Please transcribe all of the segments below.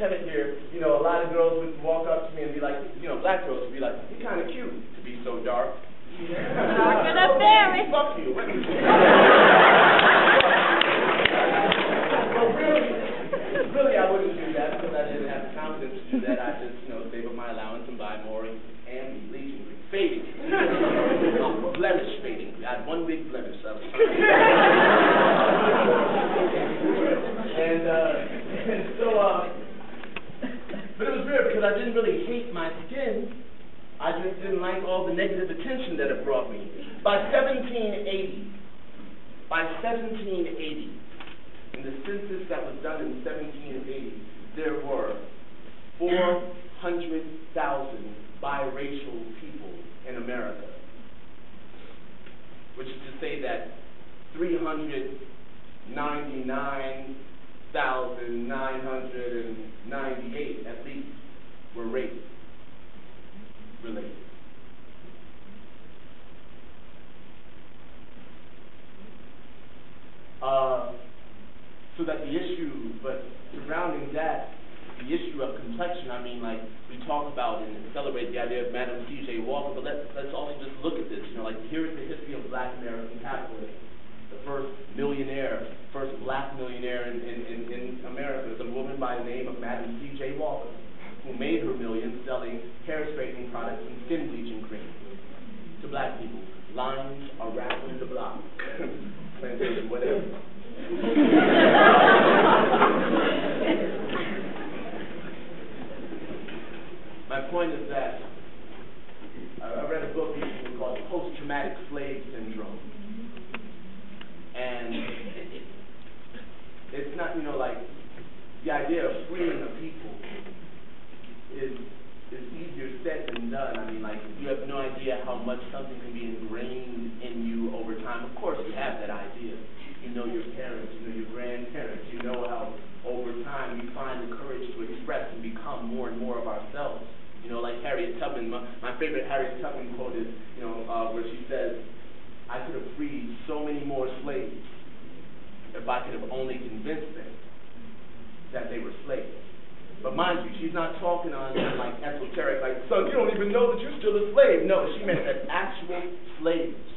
lieutenant here, you know, a lot of girls would walk up to me and be like, you know, black girls would be like, you're kind of cute to be so dark. Darker than Barry. Fuck you. But really, I wouldn't do that because I didn't have the confidence to do that. I just, you know, save up my allowance and buy more and bleaching cream. Fading. Blemish fading. I had one big blemish. And so, but it was weird because I didn't really hate my skin. I just didn't like all the negative attention that it brought me. By 1780, in the census that was done in 1780, there were 400,000 biracial people in America, which is to say that 399,998 at least were race related. So that the issue, but surrounding that, the issue of complexion, I mean, like, we talk about and celebrate the idea of Madam C.J. Walker, but let's also just look at this, you know, like, here is the history of black American capitalism. The first black millionaire in America is a woman by the name of Madam C.J. Walker, who made her millions selling hair straightening products and skin bleaching cream to black people. Lines are rattling the block. Plantation, whatever. My point is that I read a book recently called Post-Traumatic Slave Syndrome. And it's not, you know, like, the idea of freeing a people is easier said than done. I mean, like, you have no idea how much something can be ingrained in you over time. Of course, you have that idea. You know your parents, you know your grandparents, you know how over time you find the courage to express and become more and more of ourselves. You know, like Harriet Tubman, my favorite Harriet Tubman quote is, you know, where she says, I could have freed so many more slaves if I could have only convinced them that they were slaves. But mind you, she's not talking on like esoteric, like, son, you don't even know that you're still a slave. No, she meant that actual slaves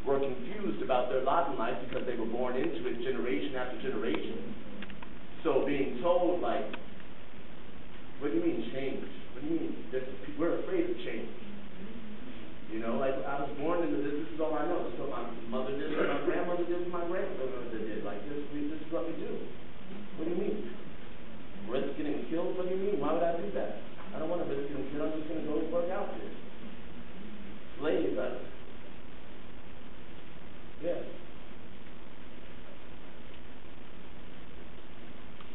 were confused about their lot in life because they were born into it generation after generation. So being told, like, what do you mean change? What do you mean? We're afraid of change. You know, like, I was born into this is all I know. This is what my mother did, what my grandmother did, what my grandmother did. Like, this is what we do. What do you mean? Risk getting killed? What do you mean? Why would I do that? I don't want to risk getting killed. I'm just going to go work out there. Slaves, yeah.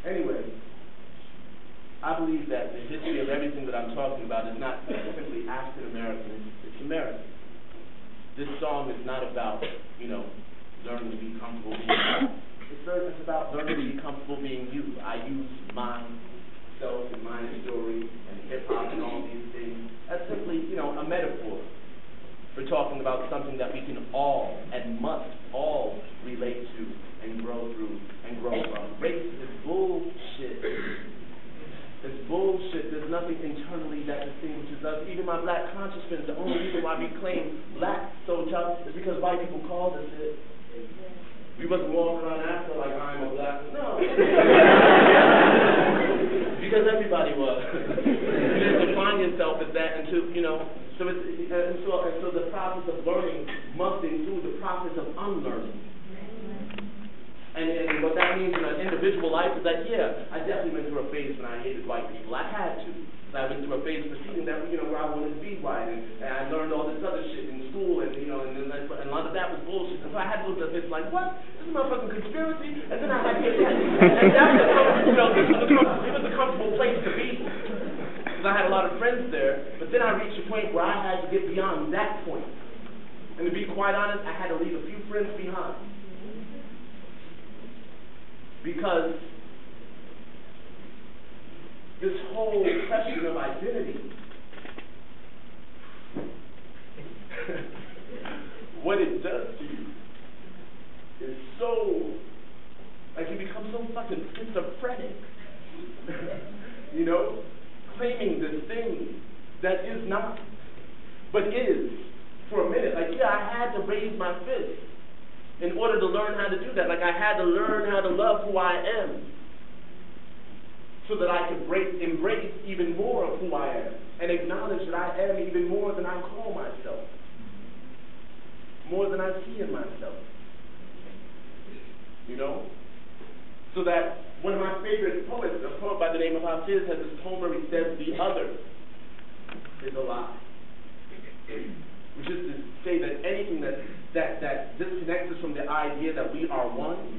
Anyway, I believe that the history of everything that I'm talking about is not simply African American, it's American. This song is not about, you know, learning to be comfortable being you. It's about learning to be comfortable being you. I use myself and my story and hip-hop and all these things as simply, you know, a metaphor for talking about something that we can all and must all relate to and grow through and grow from. Race is bullshit. It's bullshit. There's nothing internally that distinguishes us. Even my black consciousness, the only reason why we claim black so tough is because white people called us it. We wasn't walking around after like I'm a black. No. Because everybody was. You didn't define yourself as that until, you know, so the process of learning must include the process of unlearning. And what that means in an individual life is that, yeah, I definitely went through a phase when I hated white people. I had to. I went through a phase preceding that, you know, where I wanted to be white, and I learned all this other shit in school, and, you know, and a lot of that was bullshit. And so I had to look at this like, what? This is a motherfucking conspiracy? And then I had to, and that was, you know, it was a comfortable place to be, because I had a lot of friends there. But then I reached a point where I had to get beyond that point. And to be quite honest, I had to leave a few friends behind. Because this whole question of identity, what it does to you is so, like, you become so fucking schizophrenic that is not, but is for a minute. Like, yeah, I had to raise my fist in order to learn how to do that. Like, I had to learn how to love who I am so that I could embrace even more of who I am and acknowledge that I am even more than I call myself, more than I see in myself. You know? So that one of my favorite poets, a poet by the name of Hafiz, has this poem where he says, the other is a lie. Which is to say that anything that disconnects us from the idea that we are one